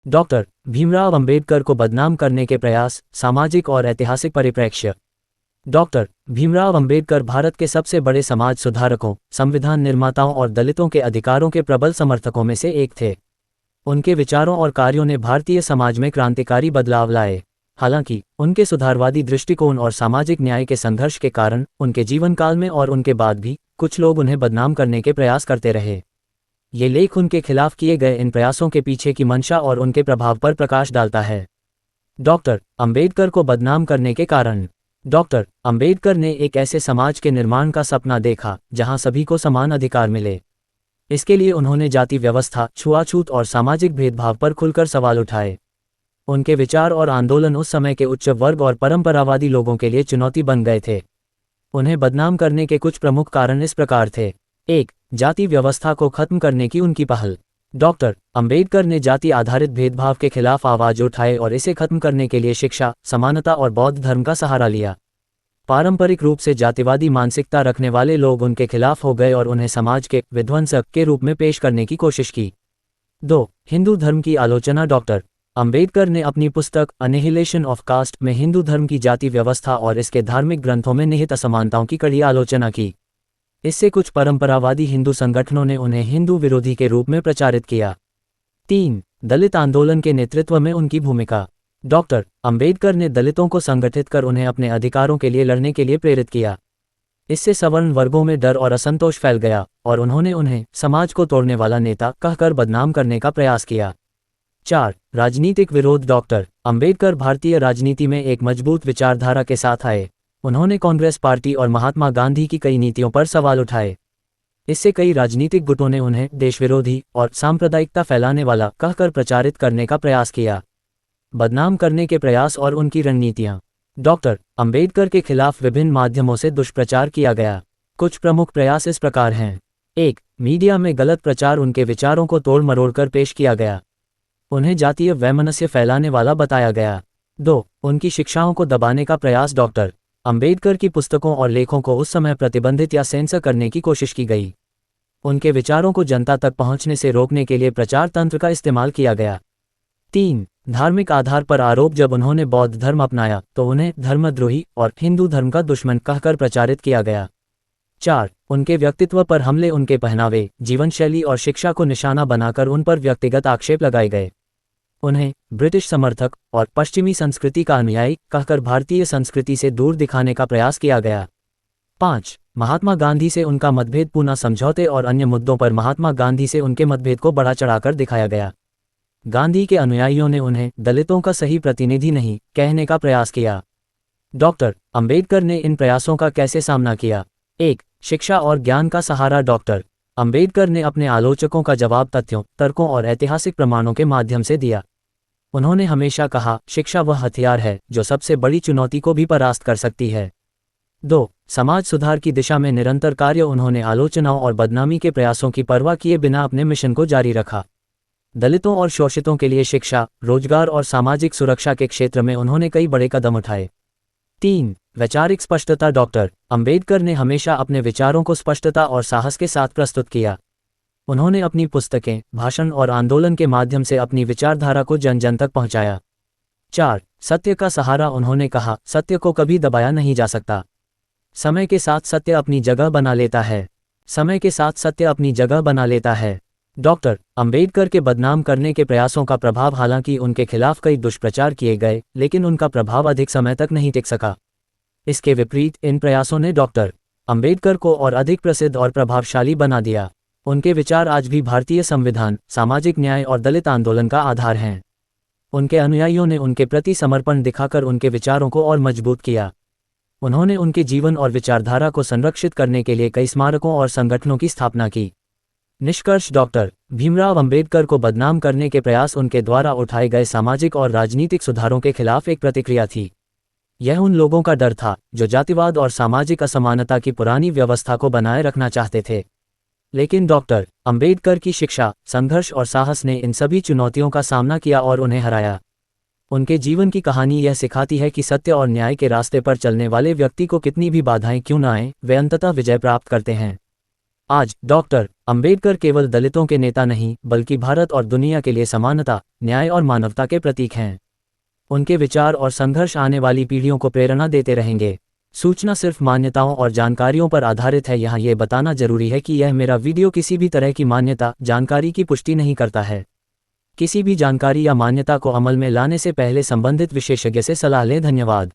Doctor Bhimrao Ambedkar को बदनाम करने के प्रयास, सामाजिक और ऐतिहासिक परिप्रेक्ष्य। डॉक्टर भीमराव अंबेडकर भारत के सबसे बड़े समाज सुधारकों, संविधान निर्माताओं और दलितों के अधिकारों के प्रबल समर्थकों में से एक थे। उनके विचारों और कार्यों ने भारतीय समाज में क्रांतिकारी बदलाव लाए। हालांकि उनके सुधारवादी दृष्टिकोण और सामाजिक न्याय के संघर्ष के कारण उनके जीवनकाल में और उनके बाद भी कुछ लोग उन्हें बदनाम करने के प्रयास करते रहे। ये लेख उनके खिलाफ किए गए इन प्रयासों के पीछे की मंशा और उनके प्रभाव पर प्रकाश डालता है। डॉक्टर अंबेडकर को बदनाम करने के कारण। डॉक्टर अंबेडकर ने एक ऐसे समाज के निर्माण का सपना देखा जहां सभी को समान अधिकार मिले। इसके लिए उन्होंने जाति व्यवस्था, छुआछूत और सामाजिक भेदभाव पर खुलकर सवाल उठाए। उनके विचार और आंदोलन उस समय के उच्च वर्ग और परंपरावादी लोगों के लिए चुनौती बन गए थे। उन्हें बदनाम करने के कुछ प्रमुख कारण इस प्रकार थे। 1. जाति व्यवस्था को खत्म करने की उनकी पहल। डॉक्टर अंबेडकर ने जाति आधारित भेदभाव के खिलाफ आवाज उठाए और इसे खत्म करने के लिए शिक्षा, समानता और बौद्ध धर्म का सहारा लिया। पारंपरिक रूप से जातिवादी मानसिकता रखने वाले लोग उनके खिलाफ हो गए और उन्हें समाज के विध्वंसक के रूप में पेश करने की कोशिश की। 2. हिंदू धर्म की आलोचना। डॉक्टर अंबेडकर ने अपनी पुस्तक अनिहिलेशन ऑफ कास्ट में हिंदू धर्म की जाति व्यवस्था और इसके धार्मिक ग्रंथों में निहित असमानताओं की कड़ी आलोचना की। इससे कुछ परंपरावादी हिंदू संगठनों ने उन्हें हिंदू विरोधी के रूप में प्रचारित किया। 3. दलित आंदोलन के नेतृत्व में उनकी भूमिका। डॉक्टर अंबेडकर ने दलितों को संगठित कर उन्हें अपने अधिकारों के लिए लड़ने के लिए प्रेरित किया। इससे सवर्ण वर्गों में डर और असंतोष फैल गया और उन्होंने उन्हें समाज को तोड़ने वाला नेता कहकर बदनाम करने का प्रयास किया। 4. राजनीतिक विरोध। डॉक्टर अंबेडकर भारतीय राजनीति में एक मजबूत विचारधारा के साथ आए। उन्होंने कांग्रेस पार्टी और महात्मा गांधी की कई नीतियों पर सवाल उठाए। इससे कई राजनीतिक गुटों ने उन्हें देशविरोधी और सांप्रदायिकता फैलाने वाला कहकर प्रचारित करने का प्रयास किया। बदनाम करने के प्रयास और उनकी रणनीतियां। डॉक्टर अंबेडकर के खिलाफ विभिन्न माध्यमों से दुष्प्रचार किया गया। कुछ प्रमुख प्रयास इस प्रकार हैं। 1. मीडिया में गलत प्रचार। उनके विचारों को तोड़ मरोड़कर पेश किया गया। उन्हें जातीय वैमनस्य फैलाने वाला बताया गया। 2. उनकी शिक्षाओं को दबाने का प्रयास। डॉक्टर अंबेडकर की पुस्तकों और लेखों को उस समय प्रतिबंधित या सेंसर करने की कोशिश की गई। उनके विचारों को जनता तक पहुंचने से रोकने के लिए प्रचार तंत्र का इस्तेमाल किया गया। 3. धार्मिक आधार पर आरोप। जब उन्होंने बौद्ध धर्म अपनाया तो उन्हें धर्मद्रोही और हिंदू धर्म का दुश्मन कहकर प्रचारित किया गया। 4. उनके व्यक्तित्व पर हमले। उनके पहनावे, जीवनशैली और शिक्षा को निशाना बनाकर उन पर व्यक्तिगत आक्षेप लगाए गए। उन्हें ब्रिटिश समर्थक और पश्चिमी संस्कृति का अनुयायी कहकर भारतीय संस्कृति से दूर दिखाने का प्रयास किया गया। 5. महात्मा गांधी से उनका मतभेद। पूना समझौते और अन्य मुद्दों पर महात्मा गांधी से उनके मतभेद को बढ़ा चढ़ाकर दिखाया गया। गांधी के अनुयायियों ने उन्हें दलितों का सही प्रतिनिधि नहीं कहने का प्रयास किया। डॉक्टर अंबेडकर ने इन प्रयासों का कैसे सामना किया। 1. शिक्षा और ज्ञान का सहारा। डॉक्टर अंबेडकर ने अपने आलोचकों का जवाब तथ्यों, तर्कों और ऐतिहासिक प्रमाणों के माध्यम से दिया। उन्होंने हमेशा कहा, शिक्षा वह हथियार है जो सबसे बड़ी चुनौती को भी परास्त कर सकती है। 2. समाज सुधार की दिशा में निरंतर कार्य। उन्होंने आलोचनाओं और बदनामी के प्रयासों की परवाह किए बिना अपने मिशन को जारी रखा। दलितों और शोषितों के लिए शिक्षा, रोजगार और सामाजिक सुरक्षा के क्षेत्र में उन्होंने कई बड़े कदम उठाए। 3. वैचारिक स्पष्टता। डॉक्टर अंबेडकर ने हमेशा अपने विचारों को स्पष्टता और साहस के साथ प्रस्तुत किया। उन्होंने अपनी पुस्तकें, भाषण और आंदोलन के माध्यम से अपनी विचारधारा को जन जन तक पहुंचाया। 4. सत्य का सहारा। उन्होंने कहा, सत्य को कभी दबाया नहीं जा सकता। समय के साथ सत्य अपनी जगह बना लेता है। समय के साथ सत्य अपनी जगह बना लेता है। डॉक्टर अंबेडकर के बदनाम करने के प्रयासों का प्रभाव। हालांकि उनके खिलाफ कई दुष्प्रचार किए गए, लेकिन उनका प्रभाव अधिक समय तक नहीं टिक सका। इसके विपरीत इन प्रयासों ने डॉक्टर अंबेडकर को और अधिक प्रसिद्ध और प्रभावशाली बना दिया। उनके विचार आज भी भारतीय संविधान, सामाजिक न्याय और दलित आंदोलन का आधार हैं। उनके अनुयायियों ने उनके प्रति समर्पण दिखाकर उनके विचारों को और मजबूत किया। उन्होंने उनके जीवन और विचारधारा को संरक्षित करने के लिए कई स्मारकों और संगठनों की स्थापना की। निष्कर्ष। डॉक्टर भीमराव अंबेडकर को बदनाम करने के प्रयास उनके द्वारा उठाए गए सामाजिक और राजनीतिक सुधारों के खिलाफ एक प्रतिक्रिया थी। यह उन लोगों का डर था जो जातिवाद और सामाजिक असमानता की पुरानी व्यवस्था को बनाए रखना चाहते थे। लेकिन डॉक्टर अंबेडकर की शिक्षा, संघर्ष और साहस ने इन सभी चुनौतियों का सामना किया और उन्हें हराया। उनके जीवन की कहानी यह सिखाती है कि सत्य और न्याय के रास्ते पर चलने वाले व्यक्ति को कितनी भी बाधाएं क्यों न आएं, वे अंततः विजय प्राप्त करते हैं। आज डॉक्टर अंबेडकर केवल दलितों के नेता नहीं बल्कि भारत और दुनिया के लिए समानता, न्याय और मानवता के प्रतीक हैं। उनके विचार और संघर्ष आने वाली पीढ़ियों को प्रेरणा देते रहेंगे। सूचना सिर्फ मान्यताओं और जानकारियों पर आधारित है। यहाँ ये बताना जरूरी है कि यह मेरा वीडियो किसी भी तरह की मान्यता, जानकारी की पुष्टि नहीं करता है। किसी भी जानकारी या मान्यता को अमल में लाने से पहले संबंधित विशेषज्ञ से सलाह लें। धन्यवाद।